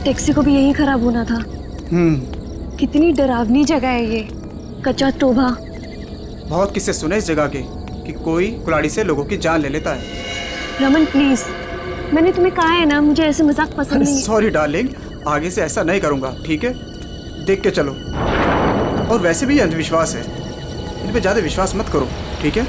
Taxi को भी यही खराब होना था। कितनी डरावनी जगह है ये, कच्चा टोभा। बहुत किस्से सुने इस जगह के कि कोई कुल्हाड़ी से लोगों की जान ले लेता है। रमन प्लीज, मैंने तुम्हें कहा है ना, मुझे ऐसे मजाक पसंद नहीं। सॉरी डार्लिंग, आगे से ऐसा नहीं करूंगा, ठीक है? देख के चलो। और वैसे भी ये अंधविश्वास है, इन पे ज्यादा विश्वास मत करो, ठीक है?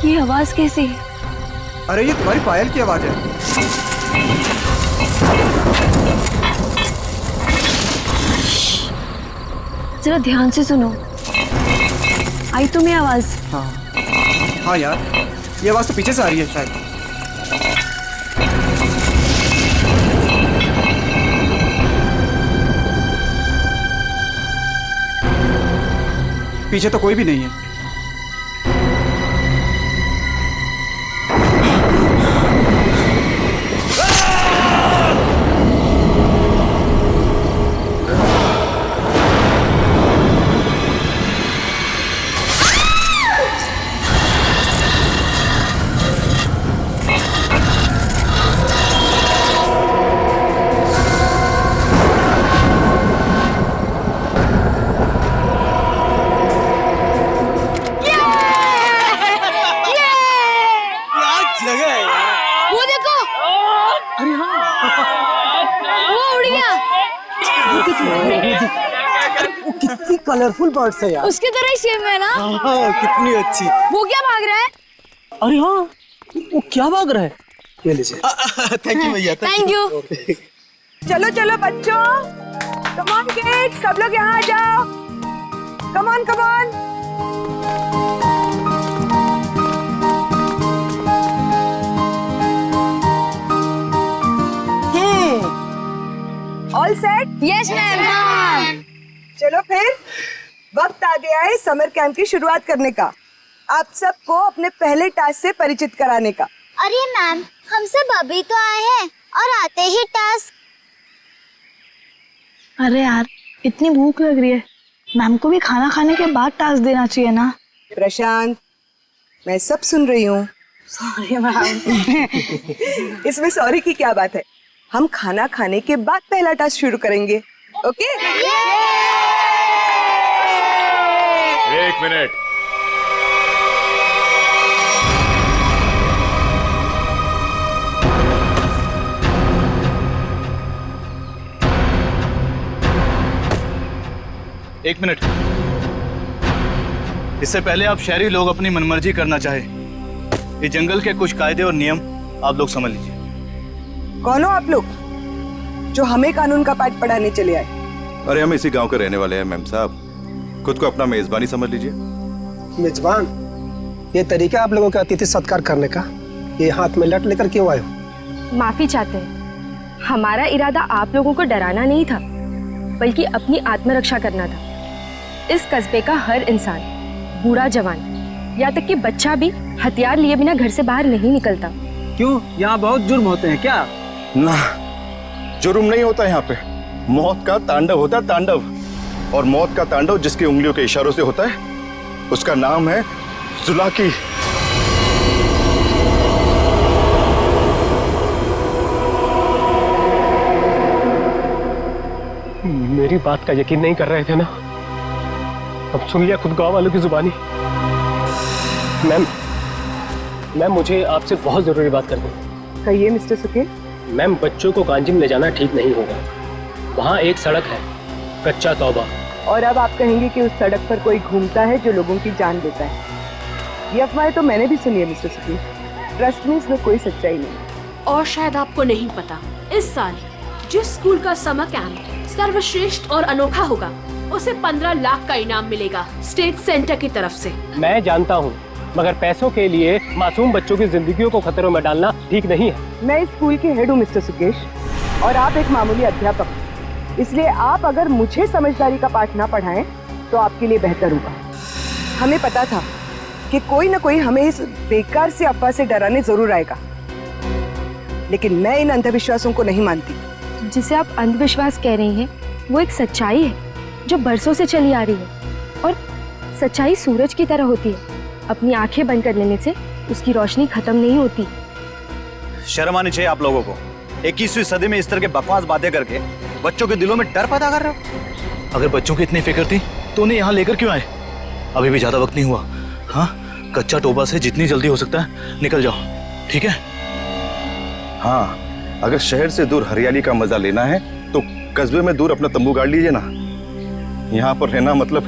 ये आवाज कैसी है? अरे ये तुम्हारी पायल की आवाज है। जरा ध्यान से सुनो, आई तुम्हें आवाज? हाँ यार, ये आवाज तो पीछे से आ रही है शायद। पीछे तो कोई भी नहीं है। कितनी कलरफुल बर्ड्स है यार। उसकी तरह ही सेम है ना? हाँ, कितनी अच्छी। वो क्या भाग रहा है? अरे हाँ, वो क्या भाग रहा है? ये लीजिए। थैंक यू भैया। Thank you. चलो चलो बच्चों, कम ऑन किड्स, सब लोग यहाँ आ जाओ। Come on come on. All set? Yes ma'am. चलो फिर वक्त आ गया है समर कैंप की शुरुआत करने का। आप सबको अपने पहले टास्क से परिचित कराने का। अरे मैम, हम सब अभी तो आए हैं और आते ही टास्क। अरे यार, इतनी भूख लग रही है, मैम को भी खाना खाने के बाद टास्क देना चाहिए ना। प्रशांत, मैं सब सुन रही हूँ। Sorry ma'am. इसमें सॉरी की क्या बात है? हम खाना खाने के बाद पहला टास्क शुरू करेंगे, ओके? एक मिनट। एक मिनट। इससे पहले आप शहरी लोग अपनी मनमर्जी करना चाहे, ये जंगल के कुछ कायदे और नियम आप लोग समझ लीजिए। कौन हो आप लोग जो हमें कानून का पाठ पढ़ाने चले आए? अरे हम इसी गांव के रहने वाले हैं मैम साहब, खुद को अपना मेजबानी समझ लीजिए। मेजबान? ये तरीका आप लोगों का अतिथि सत्कार करने का, ये हाथ में लट लेकर क्यों आए हो? माफी चाहते हैं, हमारा इरादा आप लोगों को डराना नहीं था, बल्कि अपनी आत्मरक्षा करना था। इस कस्बे का हर इंसान, बूढ़ा जवान, यहाँ तक कि बच्चा भी हथियार लिए बिना घर से बाहर नहीं निकलता। क्यों, यहाँ बहुत जुर्म होते हैं क्या? ना, जुर्म नहीं होता यहाँ पे, मौत का तांडव होता है, तांडव। और मौत का तांडव जिसकी उंगलियों के इशारों से होता है, उसका नाम है जुलाकी। मेरी बात का यकीन नहीं कर रहे थे ना? अब सुन लिया खुद गांव वालों की जुबानी। मैम मुझे आपसे बहुत जरूरी बात करनी है। कहिए मिस्टर सुके। मैम, बच्चों को कांजिम ले जाना ठीक नहीं होगा। वहाँ एक सड़क है, कच्चा तौबा। और अब आप कहेंगे कि उस सड़क पर कोई घूमता है जो लोगों की जान लेता है। ये अफवाहें तो मैंने भी सुनी है मिस्टर सुके। ट्रस्ट में इसमें कोई सच्चाई नहीं। और शायद आपको नहीं पता, इस साल जिस स्कूल का समर कैंप सर्वश्रेष्ठ और अनोखा होगा, उसे 15 लाख का इनाम मिलेगा स्टेट सेंटर की तरफ से। मैं जानता हूँ, मगर पैसों के लिए मासूम बच्चों की जिंदगियों को खतरों में डालना ठीक नहीं है। मैं इस स्कूल के हेड हूँ मिस्टर सुकेश, और आप एक मामूली अध्यापक, इसलिए आप अगर मुझे समझदारी का पाठ ना पढ़ाएं तो आपके लिए बेहतर होगा। हमें पता था कि कोई ना कोई हमें इस बेकार से अफवाह से डराने जरूर आएगा, लेकिन मैं इन अंधविश्वासों को नहीं मानती। जिसे आप अंधविश्वास कह रही हैं वो एक सच्चाई है जो बरसों से चली आ रही है। और सच्चाई सूरज की तरह होती है, अपनी आंखें बंद कर लेने से उसकी रोशनी खत्म नहीं होती। शर्म आनी चाहिए आप लोगों को। 21वीं सदी में इस तरह के बकवास बातें करके बच्चों के दिलों में डर पैदा कर रहे हो। अगर बच्चों की इतनी फिक्र थी तो उन्हें यहाँ लेकर क्यों आए? अभी भी ज्यादा वक्त नहीं हुआ। हाँ, कच्चा टोबा से जितनी जल्दी हो सकता है निकल जाओ, ठीक है? हाँ, अगर शहर से दूर हरियाली का मजा लेना है तो कस्बे में दूर अपना तंबू गाड़ लीजिए ना। यहाँ पर रहना मतलब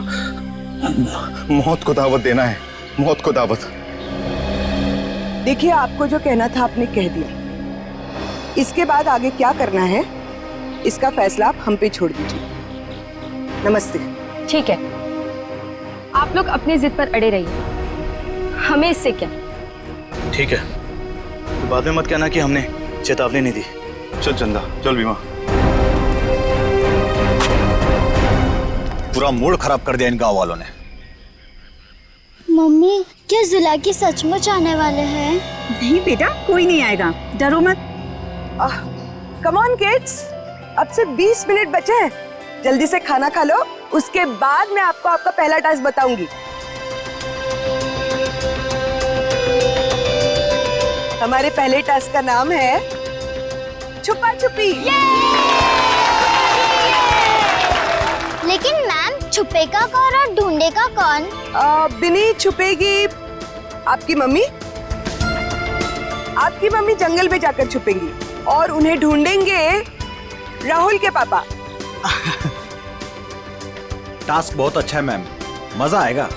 मौत को दावत देना है, मौत को दावत। देखिए, आपको जो कहना था आपने कह दिया। इसके बाद आगे क्या करना है इसका फैसला आप हम पे छोड़ दीजिए। नमस्ते। ठीक है, आप लोग अपनी जिद पर अड़े रहिए, हमें इससे क्या। ठीक है, तो बाद में मत कहना कि हमने चेतावनी नहीं दी। चल चंदा, चल बीमा। पूरा मूड खराब कर दिया इन गांव वालों ने। मम्मी, क्या जुलाकी सचमुच आने वाले हैं? नहीं बेटा, कोई नहीं आएगा, डरो मत। कम ऑन किड्स, अब से 20 मिनट बचे हैं। जल्दी से खाना खा लो, उसके बाद मैं आपको आपका पहला टास्क बताऊंगी। हमारे पहले टास्क का नाम है छुपा छुपी। लेकिन मैम, छुपेगा कौन और ढूंढेगा कौन? बिनी छुपेगी आपकी मम्मी। आपकी मम्मी जंगल में जाकर छुपेंगी और उन्हें ढूंढेंगे राहुल के पापा। टास्क बहुत अच्छा है मैम, मजा आएगा।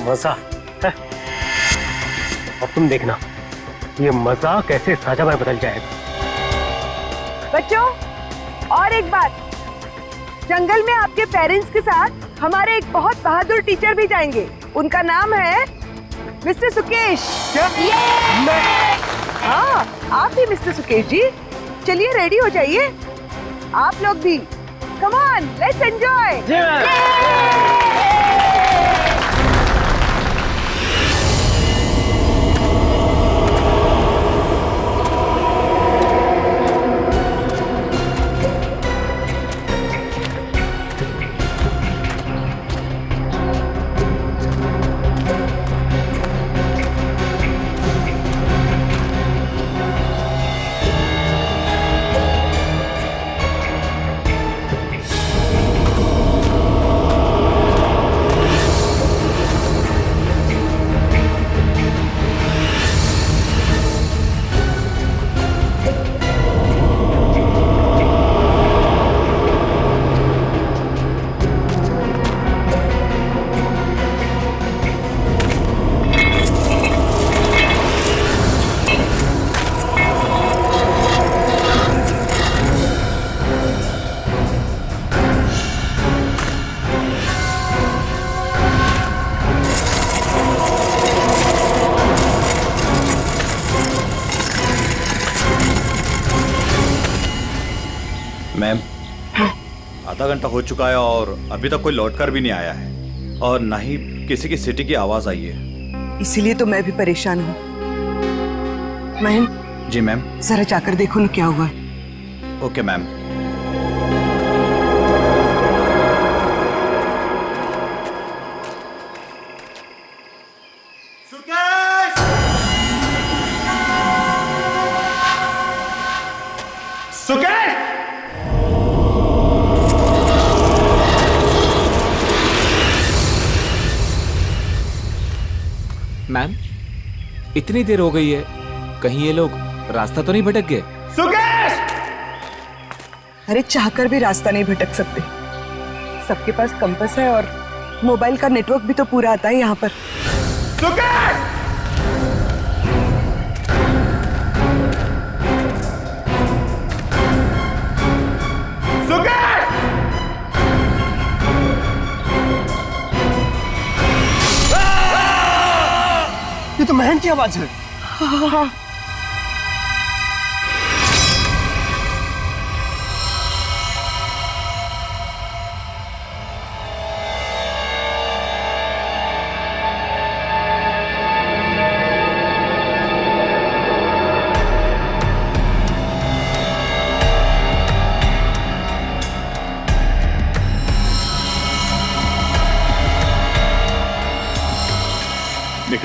मजा है? अब तुम देखना ये मजा कैसे साझा में बदल जाएगा। बच्चों, और एक बात, जंगल में आपके पेरेंट्स के साथ हमारे एक बहुत बहादुर टीचर भी जाएंगे। उनका नाम है मिस्टर सुकेश। हाँ, आप भी मिस्टर सुकेश जी। चलिए रेडी हो जाइए, आप लोग भी। Come on, let's enjoy. Ma'am, आधा घंटा हो चुका है और अभी तक कोई लौटकर भी नहीं आया है और ना ही किसी की सिटी की आवाज आई है। इसीलिए तो मैं भी परेशान हूँ। महन। जी मैम। जरा जाकर देखो ना क्या हुआ है। Okay ma'am. मैम, इतनी देर हो गई है, कहीं ये लोग रास्ता तो नहीं भटक गए? सुकेश! अरे चाहकर भी रास्ता नहीं भटक सकते। सबके पास कंपास है और मोबाइल का नेटवर्क भी तो पूरा आता है यहाँ पर। सुकेश! ये तो महन की आवाज है। हाँ।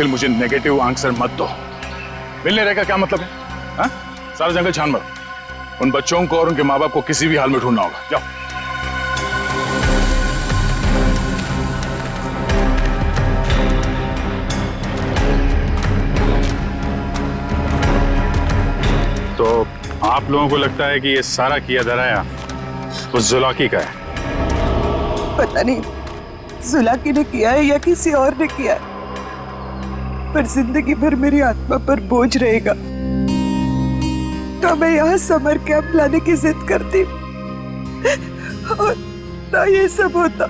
फिर मुझे नेगेटिव आंसर मत दो। मिलने रहकर क्या मतलब है? हाँ? सारा जंगल छान मारो। उन बच्चों को और उनके माँ बाप को किसी भी हाल में ढूंढना होगा। जाओ। तो आप लोगों को लगता है कि ये सारा किया धराया उस जुलाकी का है? पता नहीं जुलाकी ने किया है या किसी और ने किया है, पर जिंदगी भर मेरी आत्मा पर बोझ रहेगा। तो मैं यहाँ समर कैंप लाने की जिद करती और ना ये सब होता।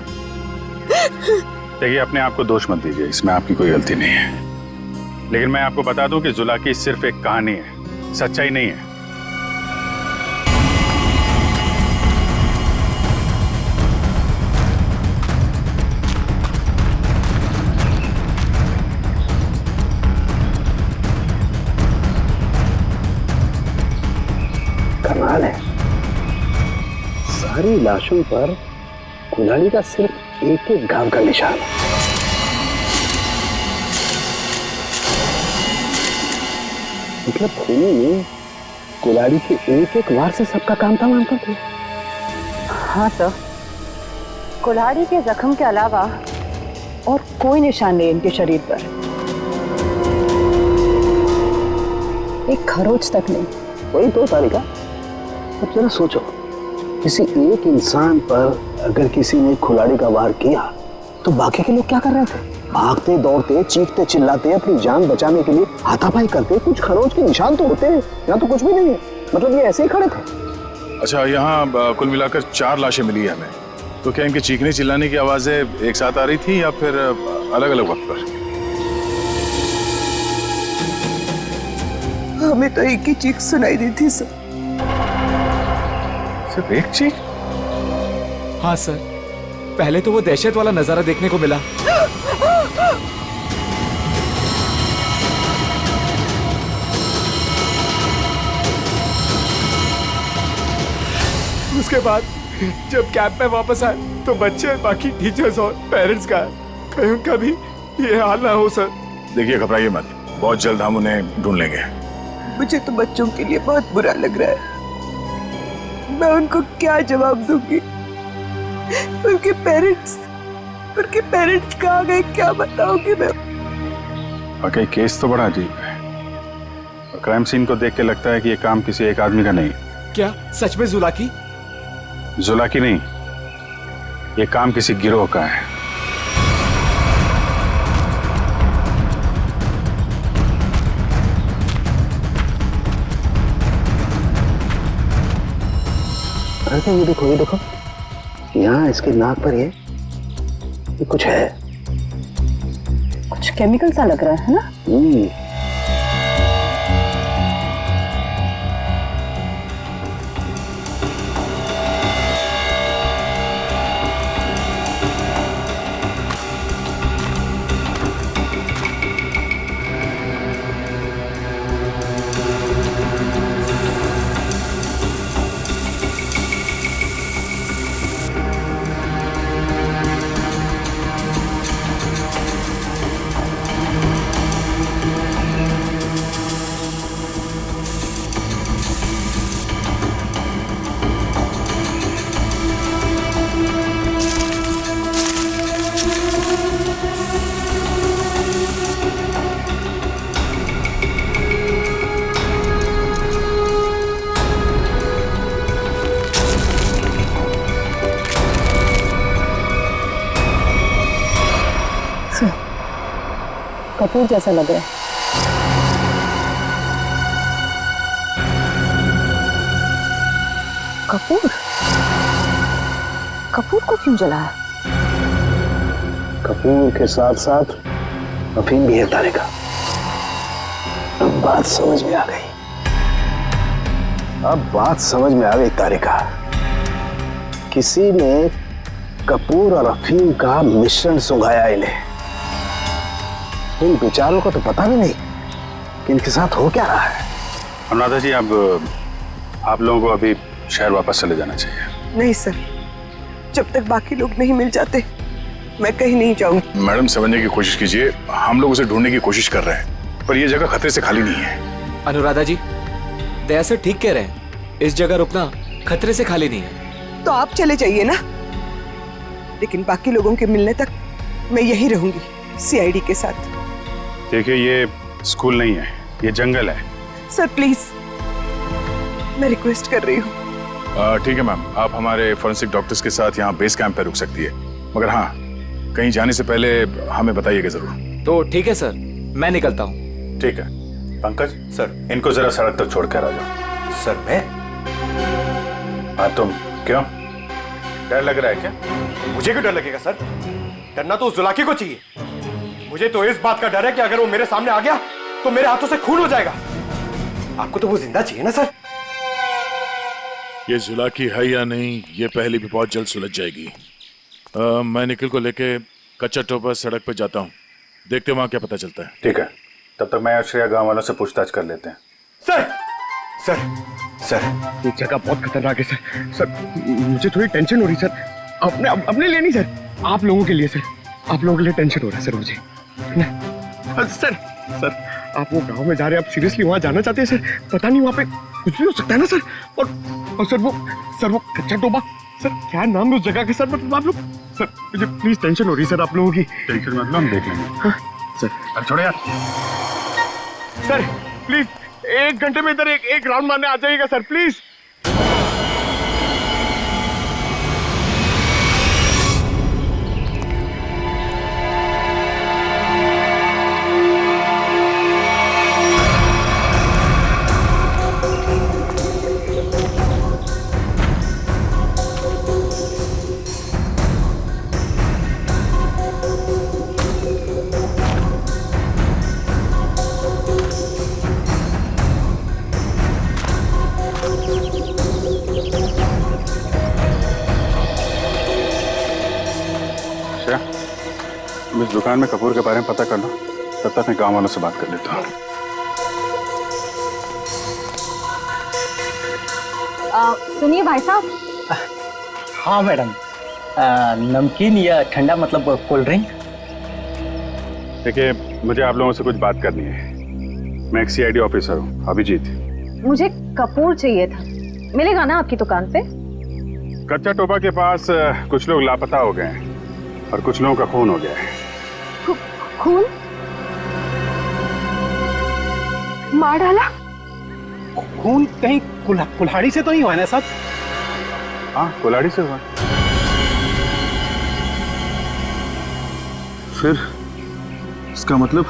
देखिए, अपने आप को दोष मत दीजिए, इसमें आपकी कोई गलती नहीं है। लेकिन मैं आपको बता दूं कि जुलाकी सिर्फ एक कहानी है, सच्चाई नहीं है। कमाल है, सारी लाशों पर कुल्हाड़ी का सिर्फ एक एक घाव का निशान है। मतलब खूनी ने कुल्हाड़ी के एक एक वार से सबका काम तमाम कर दिया। हाँ सर, कुल्हाड़ी के जख्म के अलावा और कोई निशान नहीं इनके शरीर पर, एक खरोच तक नहीं। वही तो तारिका, अब जरा सोचो, किसी एक इंसान पर अगर किसी ने कुल्हाड़ी का वार किया तो बाकी के लोग क्या कर रहे थे? भागते दौड़ते, चीखते चिल्लाते, अपनी जान बचाने के लिए हाथापाई करते। कुछ खरोच के निशान तो होते हैं, यहाँ तो कुछ भी नहीं है। मतलब ये ऐसे ही खड़े थे। अच्छा, यहाँ कुल मिलाकर 4 लाशें मिली है हमें। तो क्या इनके चीखने चिल्लाने की आवाजें एक साथ आ रही थी या फिर अलग अलग वक्त पर? हमें तो एक ही चीख सुनाई दी थी सर। सिर्फ एक चीख? हाँ सर, पहले तो वो दहशत वाला नजारा देखने को मिला। उसके बाद जब कैंप में वापस आए तो बच्चे, बाकी टीचर्स और पेरेंट्स का कहीं उनका भी ये हाल ना हो सर। देखिए, घबराइए मत, बहुत जल्द हम उन्हें ढूंढ लेंगे। मुझे तो बच्चों के लिए बहुत बुरा लग रहा है। मैं उनको क्या जवाब दूंगी? उनके पेरेंट्स कहाँ गए, क्या बताऊंगी मैं? वाकई केस तो बड़ा अजीब है। और क्राइम सीन को देख के लगता है कि ये काम किसी एक आदमी का नहीं। क्या सच में जुलाकी? जुलाकी नहीं, ये काम किसी गिरोह का है। अरे ये देखो, ये देखो, यहाँ इसके नाक पर ये कुछ है। कुछ केमिकल सा लग रहा है ना? कपूर जैसा लग रहा है। कपूर? कपूर को क्यों जलाया? कपूर के साथ साथ अफीम भी है तारिका। अब बात समझ में आ गई। तारिका, किसी ने कपूर और अफीम का मिश्रण सुंघाया इन्हें। इन बेचारों को तो पता भी नहीं कि इनके साथ हो क्या रहा है। अनुराधा जी, अब आप लोगों को अभी शहर वापस चले जाना चाहिए। नहीं सर, जब तक बाकी लोग नहीं मिल जाते मैं कहीं नहीं जाऊंगी। मैडम समझने की कोशिश कीजिए, हम लोग उसे ढूंढने की कोशिश कर रहे हैं, पर यह जगह खतरे से खाली नहीं है। अनुराधा जी, दया सर ठीक कह रहे हैं, इस जगह रुकना खतरे से खाली नहीं है। तो आप चले जाइए ना, लेकिन बाकी लोगों के मिलने तक मैं यहीं रहूंगी सीआईडी के साथ। देखिए, ये स्कूल नहीं है, ये जंगल है। सर प्लीज, मैं रिक्वेस्ट कर रही हूँ। ठीक है मैम, आप हमारे फोरेंसिक डॉक्टर्स के साथ यहाँ बेस कैंप पे रुक सकती है, मगर हाँ, कहीं जाने से पहले हमें बताइएगा जरूर। तो ठीक है सर, मैं निकलता हूँ। ठीक है। पंकज सर, इनको जरा सड़क तक छोड़ कर आ जाओ। सर मैं? हाँ तुम, क्यों डर लग रहा है क्या? मुझे क्यों डर लगेगा सर? डरना तो उस जुलाकी को चाहिए। मुझे तो इस बात का डर है कि अगर वो मेरे सामने आ गया तो मेरे हाथों से खून हो जाएगा। आपको तो वो जिंदा चाहिए ना सर? ये जुलाकी है या नहीं, ये पहले भी बहुत जल्द सुलझ जाएगी। मैं निखिल को लेके कच्चा टोपा सड़क पर जाता हूँ, देखते वहां क्या पता चलता है। ठीक है, तब तक मैं श्रेया गांव वालों से पूछताछ कर लेते हैं। सर सर सर, ये जगह बहुत खतरनाक है सर। सर मुझे थोड़ी टेंशन हो रही सर, अपने लिए नहीं सर, आप लोगों के लिए सर। आप लोगों के लिए टेंशन हो रहा है सर मुझे। सर सर, आप वो गांव में जा रहे हैं, आप सीरियसली वहां जाना चाहते हैं सर? पता नहीं वहां पे कुछ भी हो सकता है ना सर। और सर वो कच्चा टोबा, सर क्या नाम है उस जगह के सर? मतलब आप लोग सर, मुझे प्लीज टेंशन हो रही है सर आप लोगों की। टेंशन मतलब हम देख लेंगे। हाँ सर। अब छोड़ो यार। सर प्लीज 1 घंटे में इधर एक राउंड मारने आ जाइएगा सर प्लीज। इस दुकान में कपूर के बारे में पता कर लो, तब तक मैं गांव वालों से बात कर लेता हूँ। सुनिए भाई साहब। हाँ मैडम, नमकीन या ठंडा मतलब कोल्ड ड्रिंक? देखिए, मुझे आप लोगों से कुछ बात करनी है। मैं एक सीआईडी ऑफिसर हूँ, अभिजीत। मुझे कपूर चाहिए था, मिलेगा ना आपकी दुकान पे? कच्चा टोबा के पास कुछ लोग लापता हो गए हैं और कुछ लोगों का खून हो गया है। खून? मार डाला? खून कहीं कुल्हाड़ी से तो नहीं हुआ ना साहब? हाँ, कुल्हाड़ी से हुआ। फिर इसका मतलब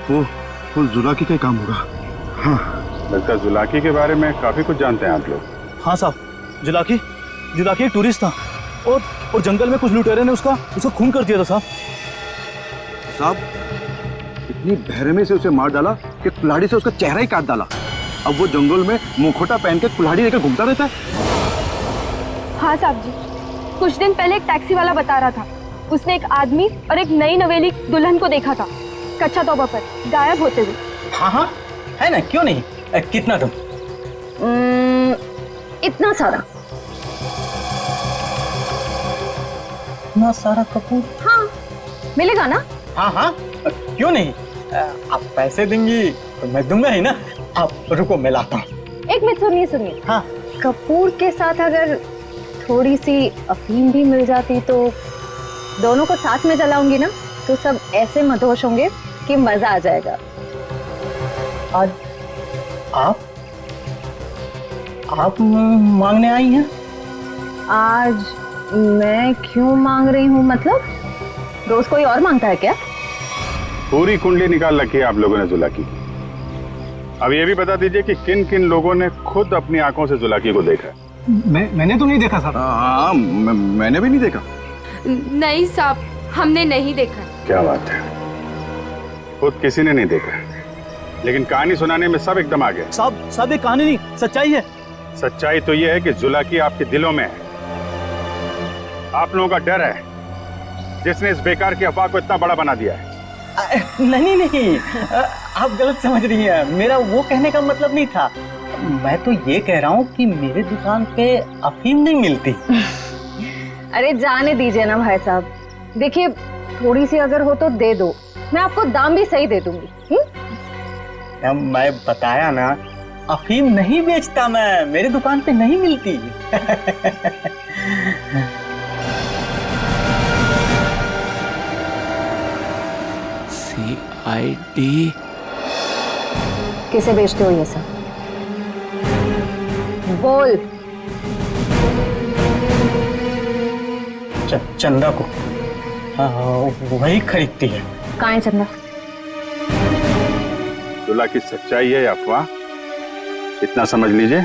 वो जुलाकी का काम होगा। हाँ, लगता है जुलाकी के बारे में काफी कुछ जानते हैं आप लोग। हाँ साहब, जुलाकी एक टूरिस्ट था और जंगल में कुछ लुटेरे ने उसका खून कर दिया था साहब, इतनी बहरमे से उसे मार डाला कि कुल्हाड़ी से उसका चेहरा ही काट डाला। अब वो जंगल में मुखौटा पहन के कुल्हाड़ी लेकर घूमता रहता है। हाँ साहब जी, कुछ दिन पहले एक टैक्सी वाला बता रहा था, उसने एक आदमी और एक नई नवेली दुल्हन को देखा था कच्चा तोबा पर गायब होते हुए। हाँ, है ना, क्यों नहीं? कितना तुम? इतना सारा। इतना सारा कपूर? हाँ, मिलेगा ना? हाँ, क्यों नहीं? आप पैसे देंगी तो मैं दूंगा ही ना। आप रुको, मैं लाता हूँ। एक मिनट, सुनिए। हाँ, कपूर के साथ अगर थोड़ी सी अफीम भी मिल जाती तो दोनों को साथ में जलाऊंगी ना, तो सब ऐसे मदहोश होंगे कि मजा आ जाएगा। आज आप मांगने आई हैं? आज मैं क्यों मांग रही हूँ? मतलब रोज कोई और मांगता है क्या? पूरी कुंडली निकाल रखी है आप लोगों ने जुलाकी की। अब ये भी बता दीजिए कि किन किन लोगों ने खुद अपनी आंखों से जुलाकी को देखा? मैंने तो नहीं देखा साहब। हाँ, मैंने भी नहीं देखा। नहीं साहब, हमने नहीं देखा। क्या बात है, खुद किसी ने नहीं देखा, लेकिन कहानी सुनाने में सब एकदम आ गए। साहब, ये कहानी नहीं, सच्चाई है। सच्चाई तो ये है कि जुलाकी आपके दिलों में है। आप लोगों का डर है जिसने इस बेकार की अफवाह को इतना बड़ा बना दिया है। नहीं, आप गलत समझ रही हैं। मेरा वो कहने का मतलब नहीं था। मैं तो ये कह रहा हूँ कि मेरी दुकान पे अफीम नहीं मिलती। अरे जाने दीजिए ना भाई साहब, देखिए, थोड़ी सी अगर हो तो दे दो, मैं आपको दाम भी सही दे दूंगी। मैं बताया ना, अफीम नहीं बेचता मैं, मेरे दुकान पे नहीं मिलती। CID किसे बेचते हो ये सब? बोल। चंदा को। हाँ, वही खरीदती है। कहाँ है चंदा? दूल्हा की सच्चाई है या अफवाह, इतना समझ लीजिए,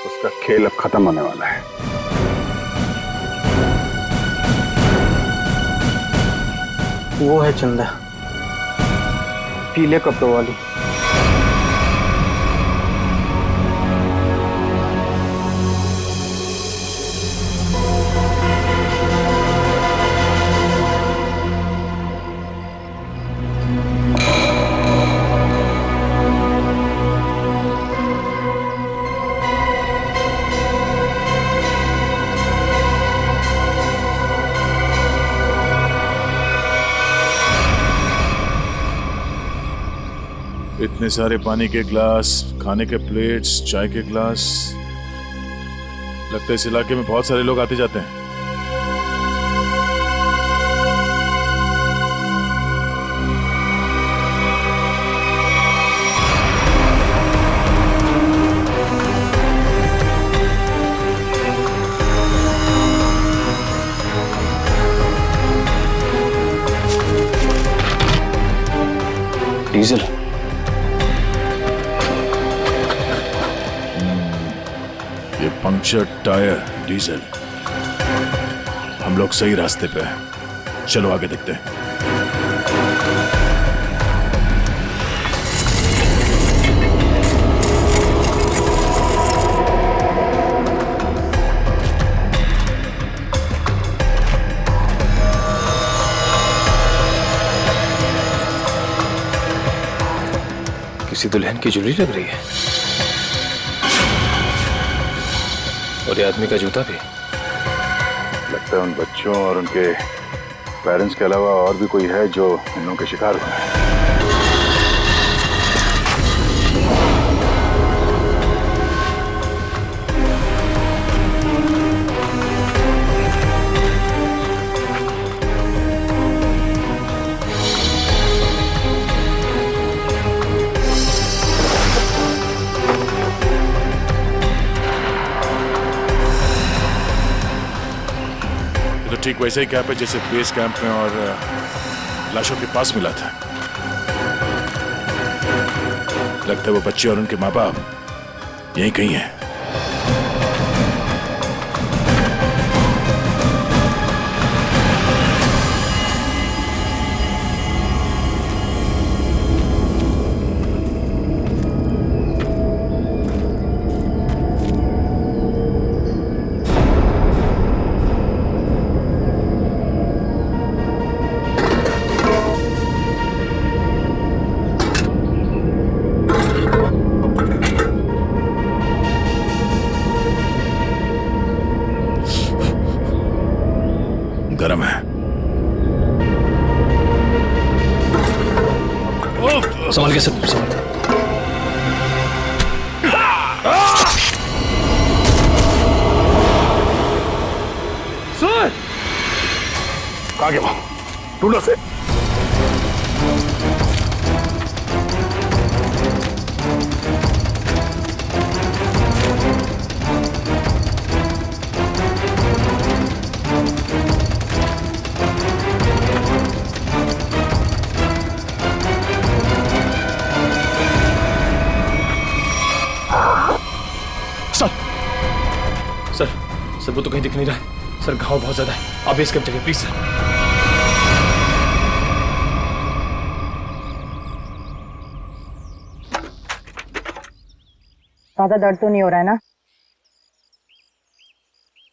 उसका खेल अब खत्म होने वाला है। वो है चंदा, पीले कपड़ों वाली। इतने सारे पानी के ग्लास, खाने के प्लेट्स, चाय के ग्लास, लगता है इस इलाके में बहुत सारे लोग आते जाते हैं। डीजल। ये पंक्चर टायर, डीजल। हम लोग सही रास्ते पे हैं, चलो आगे देखते हैं। किसी दुल्हन की ज्वेलरी लग रही है, और ये आदमी का जूता भी। लगता है उन बच्चों और उनके पेरेंट्स के अलावा और भी कोई है जो इन लोगों के शिकार हुए हैं। ठीक वैसे ही कैप है जैसे बेस कैंप में और लाशों के पास मिला था। लगता है वो बच्चे और उनके माँ बाप यहीं कहीं हैं। गरम है। संभाल के सब संभाल। सर कहाँ गया? ढूंढो से। सर वो तो कहीं दिख नहीं रहा है सर, घाव बहुत ज्यादा है, आप बेस कैंप चलिए प्लीज सर। ज्यादा दर्द तो नहीं हो रहा है ना?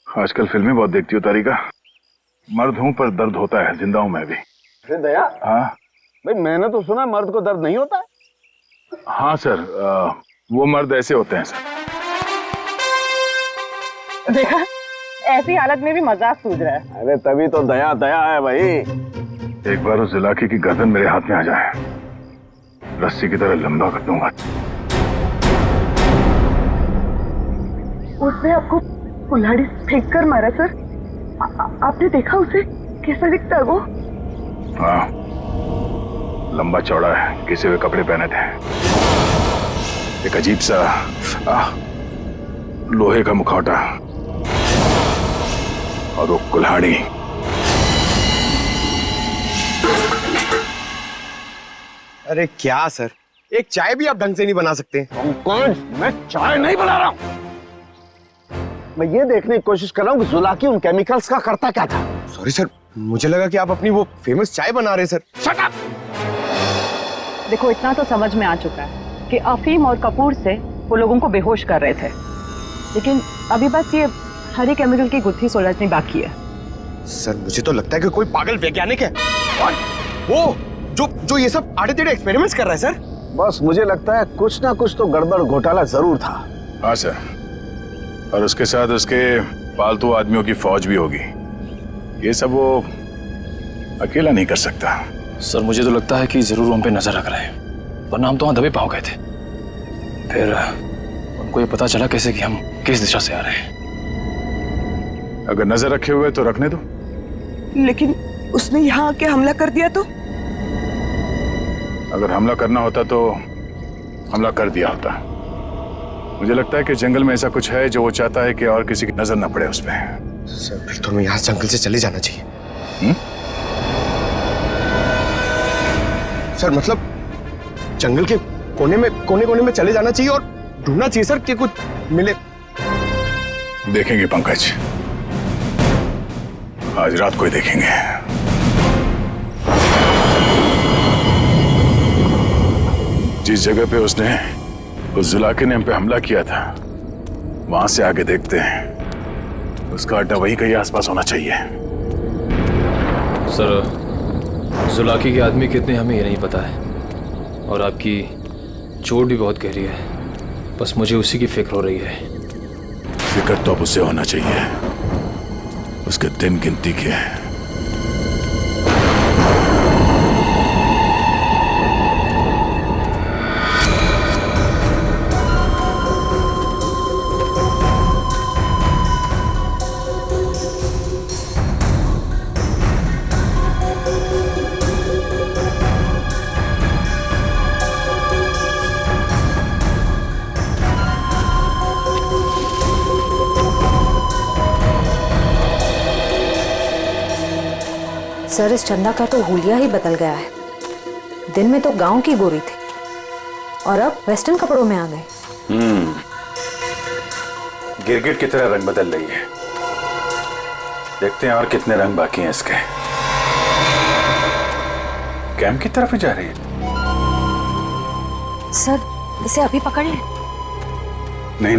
आजकल फिल्में बहुत देखती हो तारिका। मर्द हूं पर दर्द होता है, जिंदा हूं मैं भी। दया, हाँ भाई मैंने तो सुना मर्द को दर्द नहीं होता है। हाँ सर, वो मर्द ऐसे होते हैं सर। देखा ऐसी हालत में भी मजाक सूझ रहा है। अरे तभी तो दया दया है भाई। एक बार उस इलाके की गर्दन मेरे हाथ में आ जाए, रस्सी की तरह लंबा कर दूंगा। उसने आपको कुल्हाड़ी फेंक कर मारा सर? आपने देखा उसे? कैसा दिखता है वो? हाँ, लंबा चौड़ा है, घिसे हुए कपड़े पहने थे, एक अजीब सा लोहे का मुखौटा और वो कुल्हाड़ी। अरे क्या सर, एक चाय भी आप ढंग से नहीं बना सकते? कौन? मैं चाय नहीं बना रहा हूं। मैं ये देखने की कोशिश कर रहा हूँ कि जुलाकी उन केमिकल्स का करता क्या था। सॉरी सर, मुझे लगा कि आप अपनी वो फेमस चाय बना रहे हैं सर। Shut up! देखो इतना तो समझ में आ चुका है कि अफीम और कपूर से वो लोगों को बेहोश कर रहे थे, लेकिन अभी बस ये हरी केमिकल की गुत्थी सुलझनी बाकी है। सर मुझे तो लगता है कि कोई पागल वैज्ञानिक है और वो जो ये सब आड़े टेढ़े एक्सपेरिमेंट्स कर रहा है सर। बस मुझे लगता है कुछ ना कुछ तो गड़बड़ घोटाला जरूर था। हाँ सर, और उसके साथ उसके पालतू आदमियों की फौज भी होगी। ये सब वो अकेला नहीं कर सकता। सर मुझे तो लगता है कि जरूर उन पे नजर रख रहे हैं, वरना हम तो वहां दबे पाँव गए थे। फिर उनको ये पता चला कैसे कि हम किस दिशा से आ रहे हैं। अगर नजर रखे हुए तो रखने दो। लेकिन उसने यहाँ आके हमला कर दिया तो? अगर हमला करना होता तो हमला कर दिया होता। मुझे लगता है कि जंगल में ऐसा कुछ है जो वो चाहता है कि और किसी की नजर ना पड़े उस पर। सर फिर तो हमें यहाँ जंगल से चले जाना चाहिए। सर मतलब जंगल के कोने में चले जाना चाहिए और ढूंढना चाहिए सर कि कुछ मिले। देखेंगे पंकज, आज रात को ही देखेंगे। जिस जगह पे उसने उस जुलाके ने हम पे हमला किया था, वहां से आगे देखते हैं। उसका अड्डा वही कहीं आसपास होना चाहिए। सर जुलाकी के आदमी कितने हमें ये नहीं पता है, और आपकी चोट भी बहुत गहरी है। बस मुझे उसी की फिक्र हो रही है। फिक्र तो अब उससे होना चाहिए, उसके दिन गिनती के। सर इस चंदा का तो हुलिया ही बदल गया है। दिन में तो गांव की गोरी थी और अब वेस्टर्न कपड़ों में आ गए। गिरगिट की तरह रंग बदल रही है। देखते हैं और कितने रंग बाकी हैं इसके। कैंप की तरफ ही जा रही है। सर इसे अभी पकड़े? नहीं,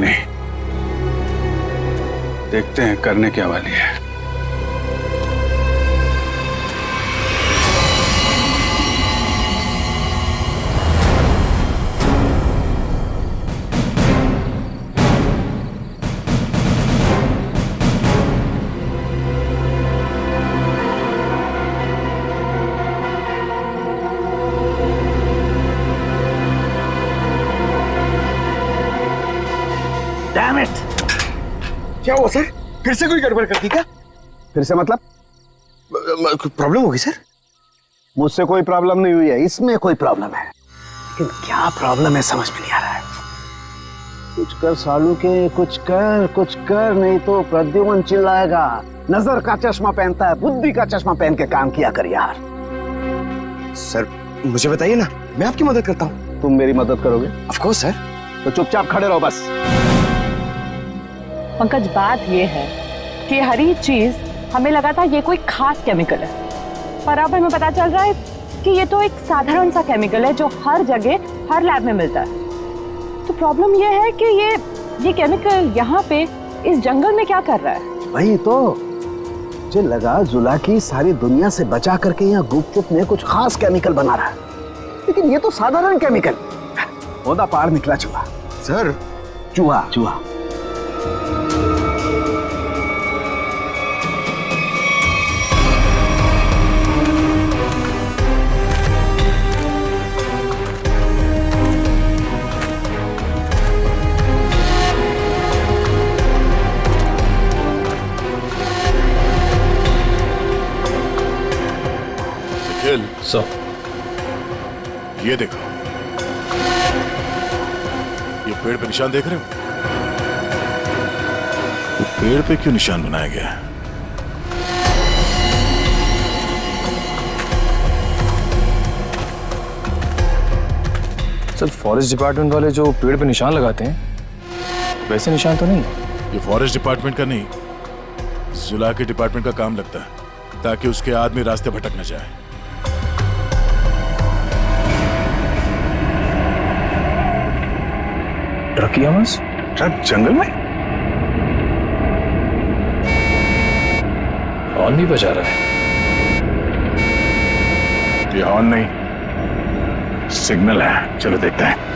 देखते हैं करने क्या वाली है। Damn it! क्या हुआ सर? फिर से कोई गड़बड़ कर दी क्या? फिर से मतलब? प्रॉब्लम होगी सर? मुझसे कोई प्रॉब्लम नहीं हुई है, इसमें कोई प्रॉब्लम है। लेकिन क्या प्रॉब्लम है समझ में नहीं आ रहा है। कुछ कर सालू के, कुछ कर नहीं तो प्रद्युमन चिल्लाएगा। नजर का चश्मा पहनता है, बुद्धि का चश्मा पहन के काम किया कर यार। सर मुझे बताइए ना, मैं आपकी मदद करता हूँ। तुम मेरी मदद करोगे? Of course sir. तो चुपचाप खड़े रहो बस। पंकज बात ये है कि हरी चीज हमें लगा था ये कोई खास केमिकल है, पर अब हमें पता चल रहा है कि ये तो एक साधारण सा केमिकल है जो हर जगह हर लैब में मिलता है। तो प्रॉब्लम ये है कि ये केमिकल यहाँ पे इस जंगल में क्या कर रहा है? वही तो मुझे लगा जुलाकी सारी दुनिया से बचा करके यहाँ गुपचुप में कुछ खास केमिकल बना रहा है, लेकिन ये तो साधारण केमिकल। ओदा पार निकला चूहा। सर चूहा। सो ये देखो, ये पेड़ पे निशान देख रहे हो? तो पेड़ पे क्यों निशान बनाया गया है? सर फॉरेस्ट डिपार्टमेंट वाले जो पेड़ पे निशान लगाते हैं वैसे निशान तो नहीं है। ये फॉरेस्ट डिपार्टमेंट का नहीं, जुला के डिपार्टमेंट का काम लगता है ताकि उसके आदमी रास्ते भटक न जाए। ट्रक की आवाज? ट्रक जंगल में? हॉर्न भी बजा रहा है। ये हॉर्न नहीं, सिग्नल है। चलो देखते हैं।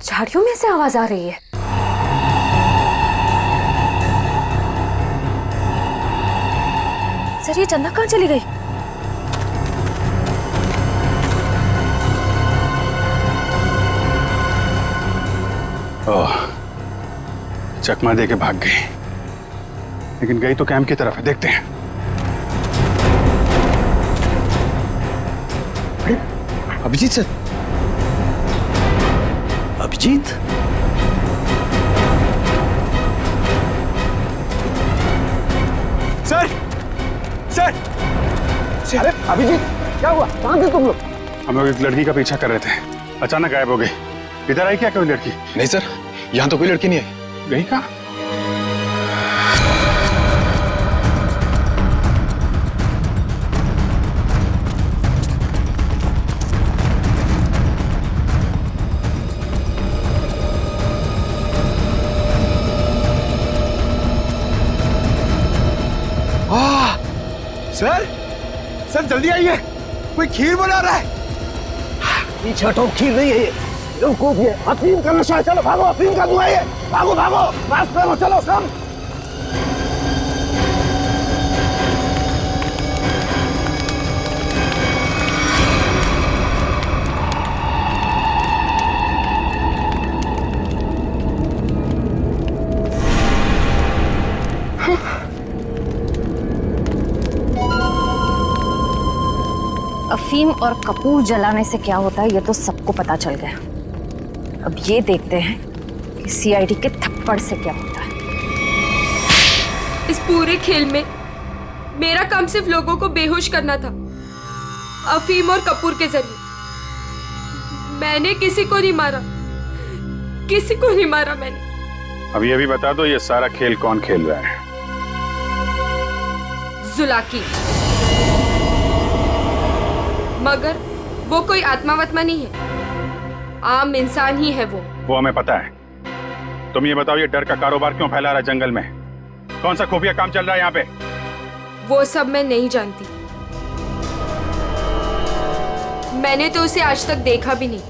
झाड़ियों में से आवाज आ रही है। सर ये चंदा कहाँ चली गई? ओह, चकमा दे के भाग गई, लेकिन गई तो कैंप की तरफ है। देखते हैं। Abhijit sir. Abhijit? Sir, sir, अरे अभिजीत, क्या हुआ? कहाँ थे तुम लोग? हम लोग एक लड़की का पीछा कर रहे थे, अचानक गायब हो गई। इधर आई क्या कोई लड़की? नहीं सर, यहाँ तो कोई लड़की नहीं आई। गई कहाँ? सर, सर जल्दी आइए, कोई खीर बना रहा है। पीछे तो खीर नहीं है, बेवकूफ ये अफीम का नशा है। चलो भागो, अफीम का धुआं है। भागो भागो, माफ करो, चलो सब। अफीम और कपूर जलाने से क्या होता है ये तो सबको पता चल गया। अब ये देखते हैं कि सीआईडी के थप्पड़ से क्या होता है। इस पूरे खेल में मेरा काम सिर्फ लोगों को बेहोश करना था, अफीम और कपूर के जरिए। मैंने किसी को नहीं मारा, किसी को नहीं मारा मैंने। अब ये भी बता दो, ये सारा खेल कौन खेल रहा है? जुलाकी। मगर वो कोई आत्मा नहीं है, आम इंसान ही है वो हमें पता है। तुम ये बताओ, ये डर का कारोबार क्यों फैला रहा है जंगल में? कौन सा खुफिया काम चल रहा है यहाँ पे? वो सब मैं नहीं जानती। मैंने तो उसे आज तक देखा भी नहीं।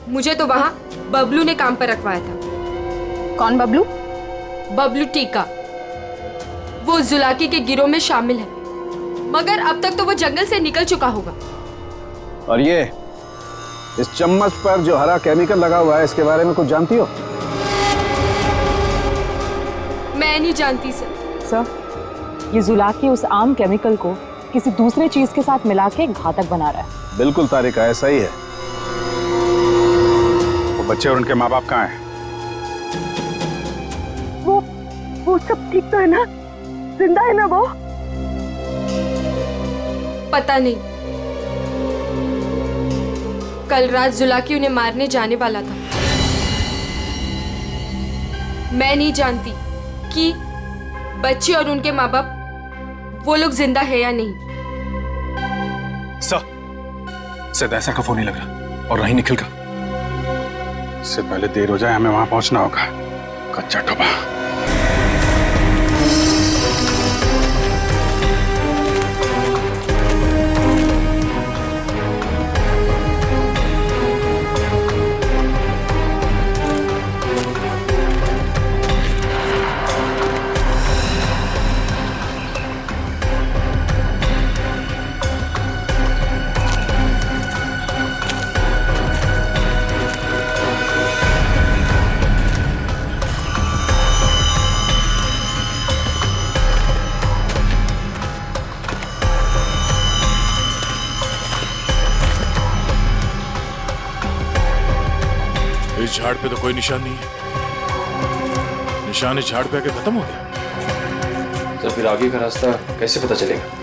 मुझे तो वहां बबलू ने काम पर रखवाया था। कौन बबलू? बबलू टीका। वो जुलाकी के गिरोह में शामिल है, मगर अब तक तो वो जंगल से निकल चुका होगा। और ये इस चम्मच पर जो हरा केमिकल लगा हुआ है, इसके बारे में कुछ जानती हो? मैं नहीं जानती सर। सर, ये जुलाकी उस आम केमिकल को किसी दूसरे चीज के साथ मिला के घातक बना रहा है। बिल्कुल तारिका, ऐसा ही है। वो बच्चे और उनके माँ बाप कहाँ हैं? वो सब ठीक तो है ना? जिंदा है ना वो? पता नहीं। कल रात जुलाकी उन्हें मारने जाने वाला था। मैं नहीं जानती कि बच्चे और उनके माँ बाप वो लोग जिंदा है या नहीं। सिर्फ ऐसा का फोन नहीं लग रहा, और नहीं निखिल का। इससे पहले देर हो जाए, हमें वहां पहुंचना होगा। कच्चा टोपा। इस झाड़ पे तो कोई निशान नहीं है। निशान इस झाड़ पे आके खत्म हो गया। तो फिर आगे का रास्ता कैसे पता चलेगा?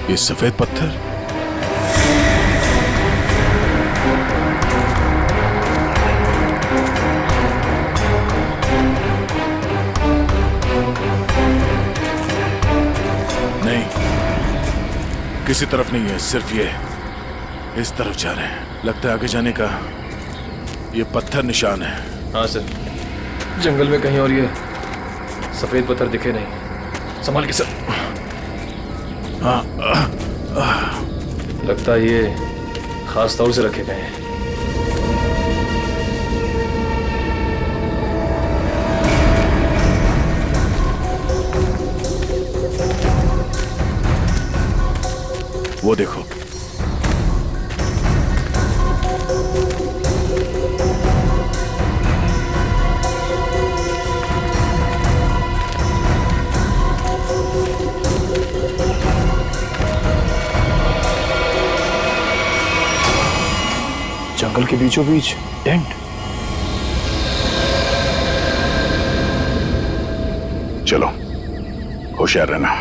ये सफेद पत्थर, नहीं, किसी तरफ नहीं है, सिर्फ ये इस तरफ जा रहे हैं। लगता है आगे जाने का ये पत्थर निशान है। हाँ सर, जंगल में कहीं और ये सफेद पत्थर दिखे नहीं। संभाल के सर। हाँ, लगता है ये खास तौर से रखे गए हैं। वो देखो, जंगल के बीचों बीच टेंट। चलो, होशियार रहना।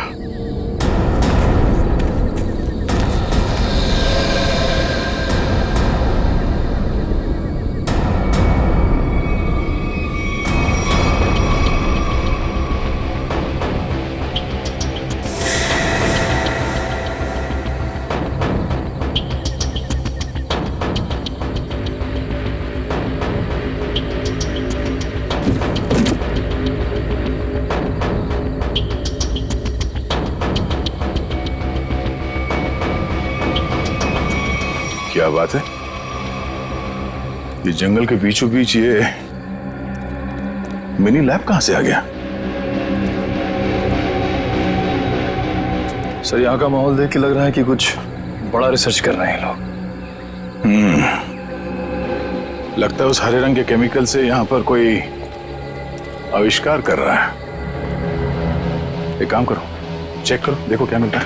क्या बात है? ये जंगल के बीचों बीच ये मिनी लैब कहां से आ गया? सर, यहाँ का माहौल देख के लग रहा है कि कुछ बड़ा रिसर्च कर रहे हैं लोग। लगता है उस हरे रंग के केमिकल से यहाँ पर कोई आविष्कार कर रहा है। एक काम करो, चेक करो, देखो क्या मिलता है।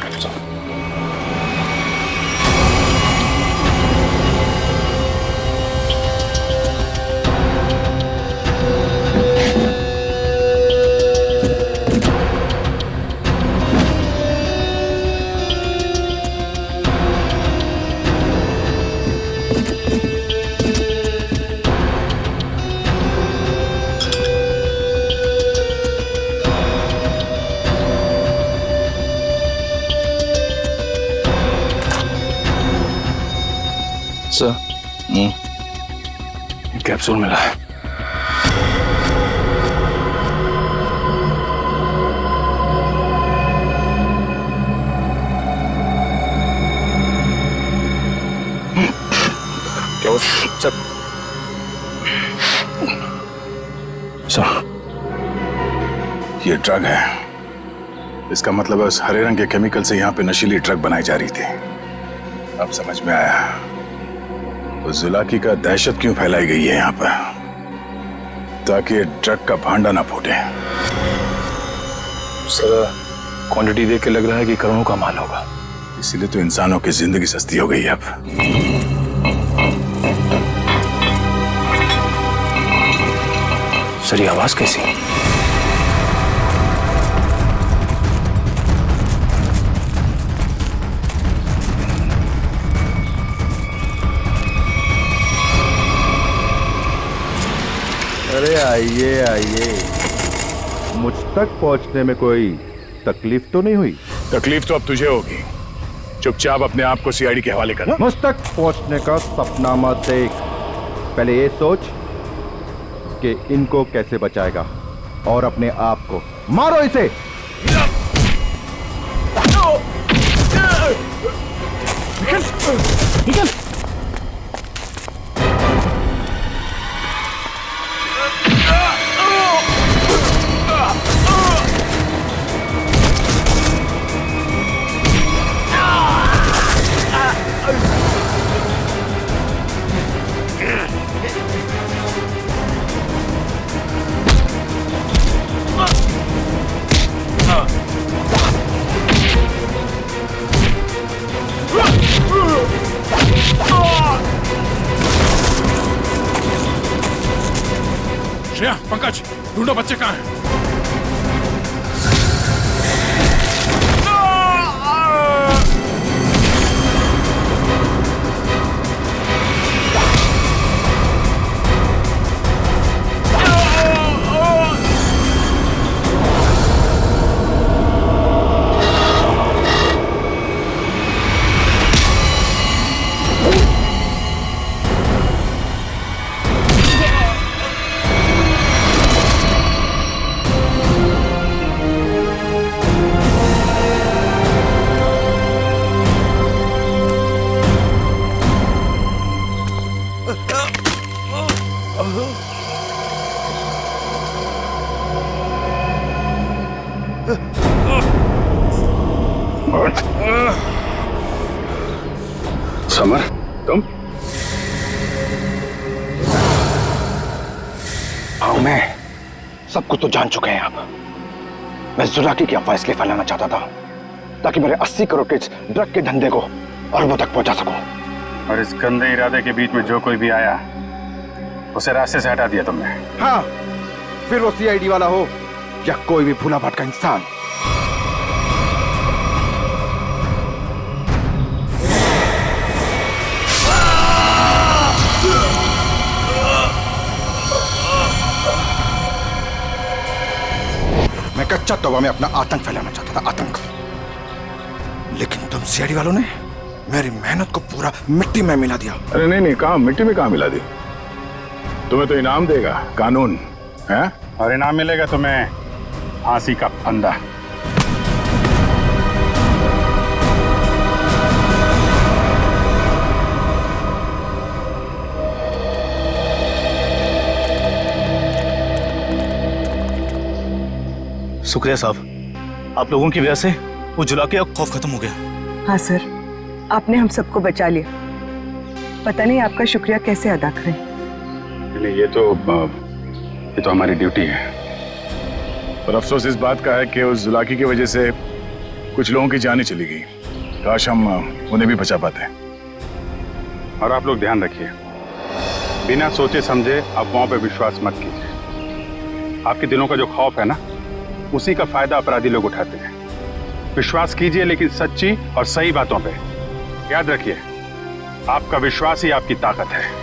कैप्सूल मिला है। क्या वो सर? ये ड्रग है। इसका मतलब है उस हरे रंग के केमिकल से यहाँ पे नशीली ड्रग बनाई जा रही थी। अब समझ में आया तो जुलाकी का दहशत क्यों फैलाई गई है यहाँ पर, ताकि ड्रग का भांडा ना फूटे। सर क्वांटिटी देख के लग रहा है कि करोड़ों का माल होगा। इसीलिए तो इंसानों की जिंदगी सस्ती हो गई है अब। सर ये आवाज कैसी? अरे आइए आइए, मुझ तक पहुंचने में कोई तकलीफ तो नहीं हुई? तकलीफ तो अब तुझे होगी। चुपचाप अपने आप को सीआईडी के हवाले करना। मुझ तक पहुंचने का सपना मत देख, पहले ये सोच कि इनको कैसे बचाएगा और अपने आप को। मारो इसे। निकल। श्रेया, पंकज, ढूंढो बच्चे कहाँ हैं? समर, तुम? हाँ मैं सब कुछ तो जान चुके हैं आप। मैं जुलाकी की अफवाह इसलिए फैलाना चाहता था ताकि मेरे 80 करोड़ के ड्रग के धंधे को अरबों तक पहुंचा सकूं। और इस गंदे इरादे के बीच में जो कोई भी आया उसे रास्ते से हटा दिया तुमने। हाँ, फिर वो सीआईडी वाला हो या कोई भी भूला भटका इंसान। मैं कच्चा तौबा में अपना आतंक फैलाना चाहता था, आतंक। लेकिन तुम सीआईडी वालों ने मेरी मेहनत को पूरा मिट्टी में मिला दिया। अरे नहीं नहीं, कहाँ मिट्टी में कहाँ मिला दी? तुम्हें तो इनाम देगा कानून है, और इनाम मिलेगा तुम्हें फांसी का फंदा। शुक्रिया साहब, आप लोगों की वजह से वो जुलाकी का खौफ खत्म हो गया। हाँ सर, आपने हम सबको बचा लिया। पता नहीं आपका शुक्रिया कैसे अदा करें। नहीं, ये तो हमारी ड्यूटी है। पर अफसोस इस बात का है कि उस जुलाकी की वजह से कुछ लोगों की जानें चली गई। काश हम उन्हें भी बचा पाते। और आप लोग ध्यान रखिए, बिना सोचे समझे अफवाहों पर विश्वास मत कीजिए। आपके दिलों का जो खौफ है ना, उसी का फायदा अपराधी लोग उठाते हैं। विश्वास कीजिए लेकिन सच्ची और सही बातों पे। याद रखिए, आपका विश्वास ही आपकी ताकत है।